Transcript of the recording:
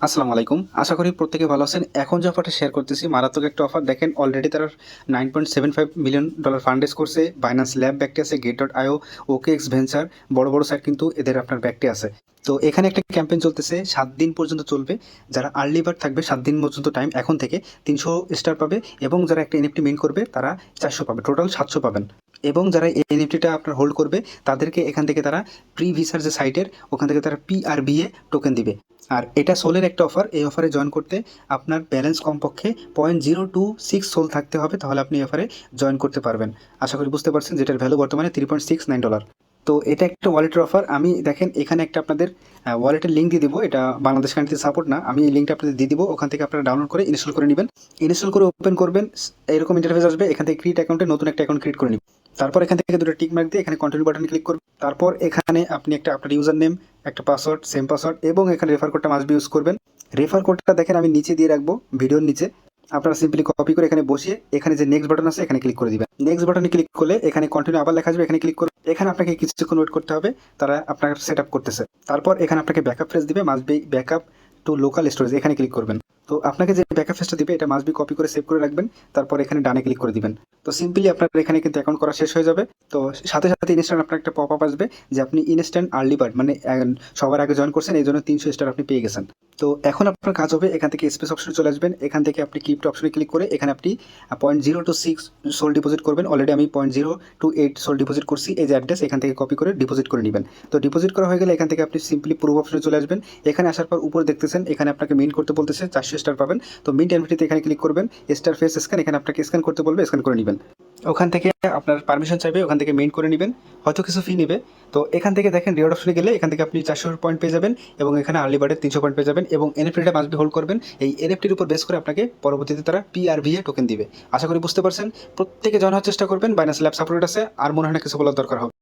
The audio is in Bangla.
আসসালামু আলাইকুম। আশা করি প্রত্যেকে ভালো আছেন। এখন যে অফারটা শেয়ার করতেছি মারাত্মক একটা অফার। দেখেন অলরেডি তারা $9.75 মিলিয়ন ফান্ড রেজ করছে। Binance Lab ব্যাকটি আছে, Gate.io, OKX ভেঞ্চার বড় সাইট কিন্তু এদের আপনার ব্যাকটি আছে। তো এখানে একটা ক্যাম্পেইন চলতেছে ৭ দিন পর্যন্ত চলবে। যারা আর্লি বার্ড থাকবে ৭ দিন পর্যন্ত টাইম এখন থেকে ৩০০ স্টার পাবে এবং যারা একটা এনএফটি মিন্ট করবে তারা ৪০০ পাবে। টোটাল ৭০০ পাবেন। এবং যারা এই এনএফটিটা আপনার হোল্ড করবে তাদেরকে এখান থেকে তারা প্রিভিসার যে সাইটের ওখান থেকে তারা PRBA টোকেন দিবে। আর এটা সোলের একটা অফার। এই অফারে জয়েন করতে আপনার ব্যালেন্স কমপক্ষে 0.026 সোল থাকতে হবে, তাহলে আপনি এই অফারে জয়েন করতে পারবেন। আশা করি বুঝতে পারছেন, যেটার ভ্যালু বর্তমানে $3.69। তো এটা একটা ওয়ালেটের অফার। আমি দেখেন এখানে একটা আপনাদের ওয়ালেটের লিঙ্ক দিয়ে দিব। এটা বাংলাদেশ কারেন্সি সাপোর্ট না, আমি এই লিঙ্কটা আপনাদের দিয়ে দিব। ওখান থেকে আপনারা ডাউনলোড করে ইনস্টল করে নেবেন। ইনস্টল করে ওপেন করবেন, এরকম ইন্টারফেস আসবে। এখান থেকে ক্রিয়েট অ্যাকাউন্টে নতুন একটা অ্যাকাউন্ট ক্রিয়েট করে নিন। তারপর এখান থেকে দুটো টিক মার্ক দিয়ে এখানে কন্টিনিউ বাটনে ক্লিক করবেন। তারপর এখানে আপনি একটা আপনার ইউজার নেম, একটা পাসওয়ার্ড, সেম পাসওয়ার্ড এবং এখানে রেফার কোডটা মাস্ট বি ইউজ করবেন। রেফার কোডটা দেখেন আমি নিচে দিয়ে রাখবো ভিডিওর নিচে। আপনারা সিম্পলি কপি করে এখানে বসিয়ে এখানে যে নেক্সট বাটন আছে এখানে ক্লিক করে দিবেন। নেক্সট বাটনে ক্লিক করলে এখানে কন্টিনিউ আবার লেখা আসবে, এখানে ক্লিক করুন। এখানে আপনাকে কিছুক্ষণ ওয়েট করতে হবে, তারা আপনার সেট আপ করতেছে। তারপর এখানে আপনাকে ব্যাকআপ ফ্রেজ দিবে, must be backup to local storage, এখানে ক্লিক করবেন। তো আপনাকে যে ব্যাকআপ ফ্রেজটা দিবে এটা মাস্ট বি কপি করে সেভ করে রাখবেন। তারপর এখানে ডানে ক্লিক করে দিবেন। তো সিম্পলি আপনার এখানে কিন্তু অ্যাকাউন্ট করা শেষ হয়ে যাবে। তো সাথে সাথে ইনস্ট্যান্ট আপনার একটা পপ আপ আসবে যে আপনি ইনস্ট্যান্ট আর্লি বার্ড মানে সবার আগে জয়েন করছেন, এই জন্য ৩০০ স্টার আপনি পেয়ে গেছেন। তো এখন আপনার কাজ হবে এখান থেকে স্পেস অপশনে চলে আসবেন। এখান থেকে আপনি ক্রিপ্টো অপশনে ক্লিক করে এখানে আপনি 0.026 সোল ডিপোজিট করবেন। অলরেডি আমি 0.028 সোল ডিপোজিট করছি। এই যে অ্যাড্রেস এখান থেকে কপি করে ডিপোজিট করে নেবেন। তো ডিপোজিট করা হয়ে গেলে এখান থেকে আপনি সিম্পলি প্রুফ অপশনে চলে আসবেন। এখানে আসার পর উপরে দেখতেছেন এখানে আপনাকে মিন্ট করতে বলতেছে, ৪০০ স্টার পাবেন। তো মিন্ট এনএফটিতে এখানে ক্লিক করবেন। স্টার ফেস স্ক্যান, এখানে আপনাকে স্ক্যান করতে বলবে, স্ক্যান করে নেবেন। ওখান থেকে আপনার পারমিশন চাইবে, ওখান থেকে মিন্ট করে নেবেন, হয়তো কিছু ফি নেবে। তো এখান থেকে দেখেন রিওয়ার্ড অপশনে গেলে এখান থেকে আপনি ৪০০ পয়েন্ট পেয়ে যাবেন এবং এখানে আর্লি বার্ডের ৩০০ পয়েন্ট পেয়ে যাবেন এবং এনএফটিটা মাস্ট বি হোল্ড করবেন। এই এনএফটির উপর বেস করে আপনাকে পরবর্তীতে তারা PRVA টোকেন দিবে। আশা করি বুঝতে পারছেন। প্রত্যেকে জয়েন হওয়ার চেষ্টা করবেন। বাইন্যান্স ল্যাব সাপোর্টেড আছে। আর মনে হয় না কিছু বলার দরকার হবে।